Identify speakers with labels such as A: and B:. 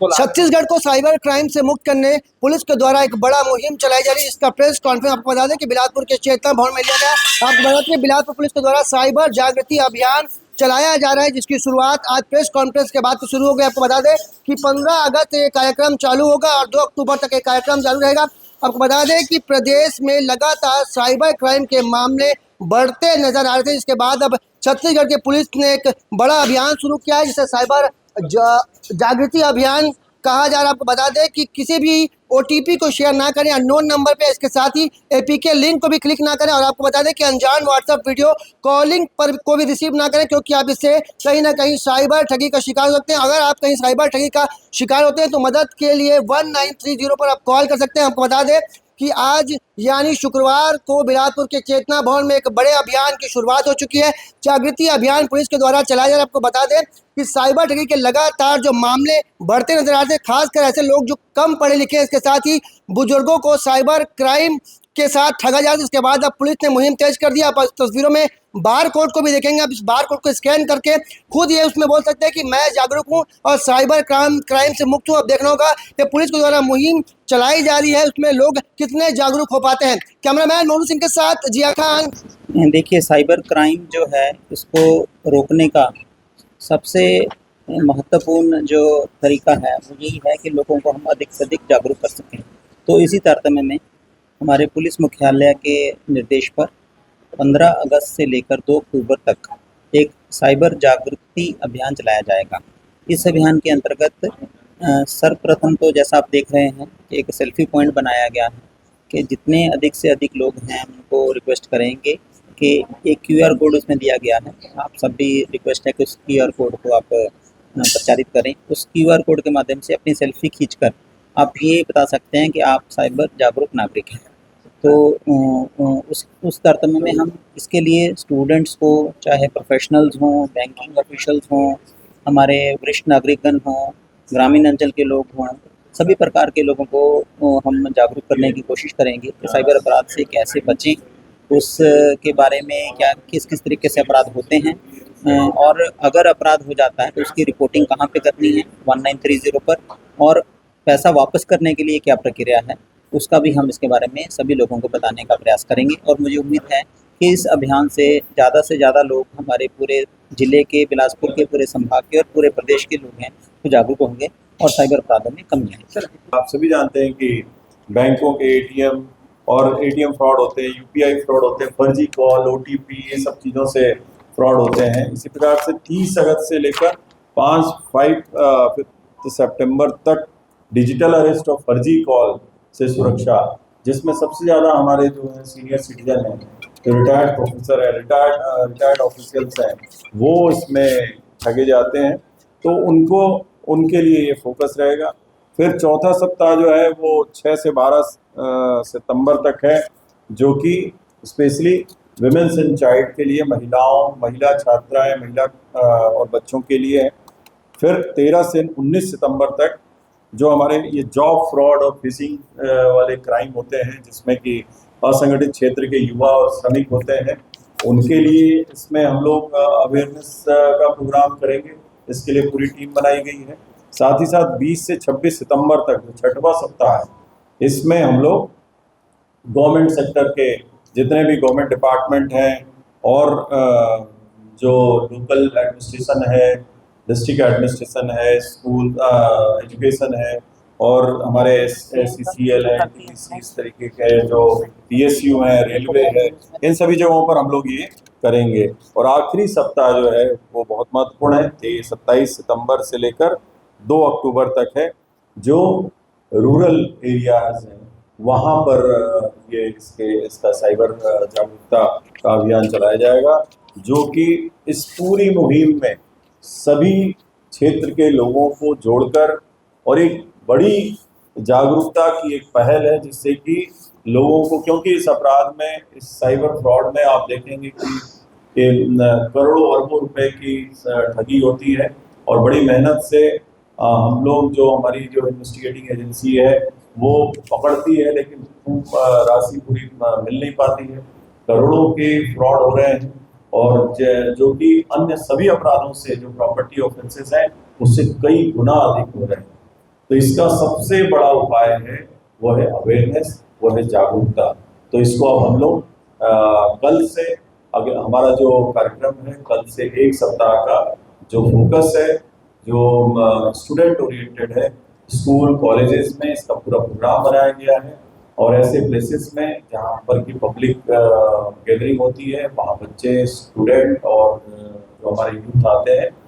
A: छत्तीसगढ़ को cyber crime से मुक्त करने पुलिस के द्वारा एक बड़ा मुहिम चलाई जा रही है, जिसका प्रेस कॉन्फ्रेंस आपको बता दें कि बिलासपुर के चेतना भवन में लिया गया। आपको बता दें कि बिलासपुर पुलिस के द्वारा साइबर जागृति अभियान चलाया जा रहा है, जिसकी शुरुआत आज प्रेस कॉन्फ्रेंस के बाद शुरू हो गई। आपको बता दें कि 15 अगस्त से ये कार्यक्रम चालू होगा और 2 अक्टूबर तक ये कार्यक्रम चालू रहेगा। आपको बता दें कि प्रदेश में लगातार साइबर क्राइम के मामले बढ़ते नजर आ रहे थे, जिसके बाद अब छत्तीसगढ़ के पुलिस ने एक बड़ा अभियान शुरू किया है, जिसे साइबर जागृति अभियान कहा जा रहा है। आपको बता दें कि किसी भी ओटीपी को शेयर ना करें अननोन नंबर पे, इसके साथ ही एपीके लिंक को भी क्लिक ना करें, और आपको बता दें कि अनजान व्हाट्सएप वीडियो कॉलिंग पर को भी रिसीव ना करें, क्योंकि आप इससे कहीं ना कहीं साइबर ठगी का शिकार हो सकते हैं। अगर आप कहीं साइबर ठगी का शिकार होते हैं तो मदद के लिए 1930 पर आप कॉल कर सकते हैं। आपको बता दें कि आज यानी शुक्रवार को बिलासपुर के चेतना भवन में एक बड़े अभियान की शुरुआत हो चुकी है। जागृति अभियान पुलिस के द्वारा चलाया जा रहा है। आपको बता दें कि साइबर ठगी के लगातार जो मामले बढ़ते नजर आते हैं, खासकर ऐसे लोग जो कम पढ़े लिखे हैं, इसके साथ ही बुजुर्गों को साइबर क्राइम के साथ ठगा जाता है। इसके बाद अब पुलिस ने मुहिम तेज कर दिया। आप तस्वीरों में बार कोड को भी देखेंगे। आप इस बार कोड को स्कैन करके खुद ये उसमें बोल सकते हैं कि मैं जागरूक हूँ और साइबर क्राइम से मुक्त हूँ। अब देखना होगा कि पुलिस के द्वारा मुहिम चलाई जा रही है, उसमें लोग कितने जागरूक हो पाते हैं। कैमरामैन मोनू सिंह के साथ जिया खान।
B: देखिए, साइबर क्राइम जो है इसको रोकने का सबसे महत्वपूर्ण जो तरीका है वो यही है कि लोगों को हम अधिक से अधिक जागरूक कर सकें। तो इसी तारतम्य में हमारे पुलिस मुख्यालय के निर्देश पर 15 अगस्त से लेकर 2 अक्टूबर तक एक साइबर जागृति अभियान चलाया जाएगा। इस अभियान के अंतर्गत सर्वप्रथम तो जैसा आप देख रहे हैं कि एक सेल्फी पॉइंट बनाया गया है कि जितने अधिक से अधिक लोग हैं उनको रिक्वेस्ट करेंगे कि एक क्यूआर कोड उसमें दिया गया है। आप सब भी रिक्वेस्ट है कि उस क्यूआर कोड को आप प्रचारित करें। उस क्यूआर कोड के माध्यम से अपनी सेल्फी खींचकर आप ये बता सकते हैं कि आप साइबर जागरूक नागरिक हैं। तो उस तारतम्य में हम इसके लिए स्टूडेंट्स को, चाहे प्रोफेशनल्स हों, बैंकिंग ऑफिशियल्स हों, हमारे वरिष्ठ नागरिकगण हों, ग्रामीण अंचल के लोग हों, सभी प्रकार के लोगों को हम जागरूक करने की कोशिश करेंगे कि साइबर अपराध से कैसे बचें, उसके बारे में क्या किस किस तरीके से अपराध होते हैं, और अगर अपराध हो जाता है तो उसकी रिपोर्टिंग कहाँ पे करनी है 1930 पर, और पैसा वापस करने के लिए क्या प्रक्रिया है उसका भी हम इसके बारे में सभी लोगों को बताने का प्रयास करेंगे। और मुझे उम्मीद है कि इस अभियान से ज़्यादा लोग, हमारे पूरे ज़िले के, बिलासपुर के पूरे संभाग के और पूरे प्रदेश के लोग हैं तो जागरूक होंगे और साइबर अपराधों में कमी आएगी।
C: आप सभी जानते हैं कि बैंकों के एटीएम और एटीएम फ्रॉड होते हैं, यूपीआई फ्रॉड होते हैं, फर्जी कॉल, ओटीपी, ये सब चीज़ों से फ्रॉड होते हैं। इसी प्रकार से 30 अगस्त से लेकर 5 सितंबर तक डिजिटल अरेस्ट और फर्जी कॉल से सुरक्षा, जिसमें सबसे ज़्यादा हमारे जो है सीनियर सिटीजन हैं, जो रिटायर्ड प्रोफेसर है, रिटायर्ड ऑफिशियल्स हैं, वो इसमें ठगे जाते हैं। तो उनके लिए ये फोकस रहेगा। फिर चौथा सप्ताह जो है वो 6 से 12 सितंबर तक है, जो कि स्पेशली विमेंस एंड चाइल्ड के लिए, महिला छात्राएं, महिला और बच्चों के लिए है। फिर 13 से 19 सितंबर तक जो हमारे ये जॉब फ्रॉड और फिशिंग वाले क्राइम होते हैं, जिसमें कि असंगठित क्षेत्र के युवा और श्रमिक होते हैं, उनके लिए इसमें हम लोग अवेयरनेस का प्रोग्राम करेंगे। इसके लिए पूरी टीम बनाई गई है। साथ ही साथ 20 से 26 सितंबर तक जो 6वां सप्ताह है, इसमें हम लोग गवर्नमेंट सेक्टर के जितने भी गवर्नमेंट डिपार्टमेंट हैं और जो लोकल एडमिनिस्ट्रेशन है, डिस्ट्रिक्ट एडमिनिस्ट्रेशन है, स्कूल एजुकेशन है, और हमारे SCCL है, TBC, इस तरीके के जो PSU है, रेलवे है, इन सभी जगहों पर हम लोग ये करेंगे। और आखिरी सप्ताह जो है वो बहुत महत्वपूर्ण है, ये 27 सितंबर से लेकर 2 अक्टूबर तक है, जो रूरल एरियाज हैं वहाँ पर ये इसका साइबर जागरूकता का अभियान चलाया जाएगा, जो कि इस पूरी मुहिम में सभी क्षेत्र के लोगों को जोड़कर और एक बड़ी जागरूकता की एक पहल है, जिससे कि लोगों को, क्योंकि इस अपराध में, इस साइबर फ्रॉड में आप देखेंगे कि करोड़ों अरबों रुपए की ठगी होती है, और बड़ी मेहनत से हम लोग, जो हमारी जो इन्वेस्टिगेटिंग एजेंसी है वो पकड़ती है, लेकिन राशि पूरी मिल नहीं पाती है। करोड़ों के फ्रॉड हो रहे हैं, और जो कि अन्य सभी अपराधों से, जो प्रॉपर्टी ऑफेंसेस हैं, उससे कई गुना अधिक हो रहे हैं। तो इसका सबसे बड़ा उपाय है वो है अवेयरनेस, वो है जागरूकता। तो इसको अब हम लोग कल से, अगर हमारा जो कार्यक्रम है कल से एक सप्ताह का जो फोकस है, जो स्टूडेंट ओरिएंटेड है, स्कूल कॉलेजेस में इसका पूरा प्रोग्राम बनाया गया है। और ऐसे प्लेसेस में जहाँ पर की पब्लिक गैदरिंग होती है, वहाँ बच्चे, स्टूडेंट और जो हमारे यूथ आते हैं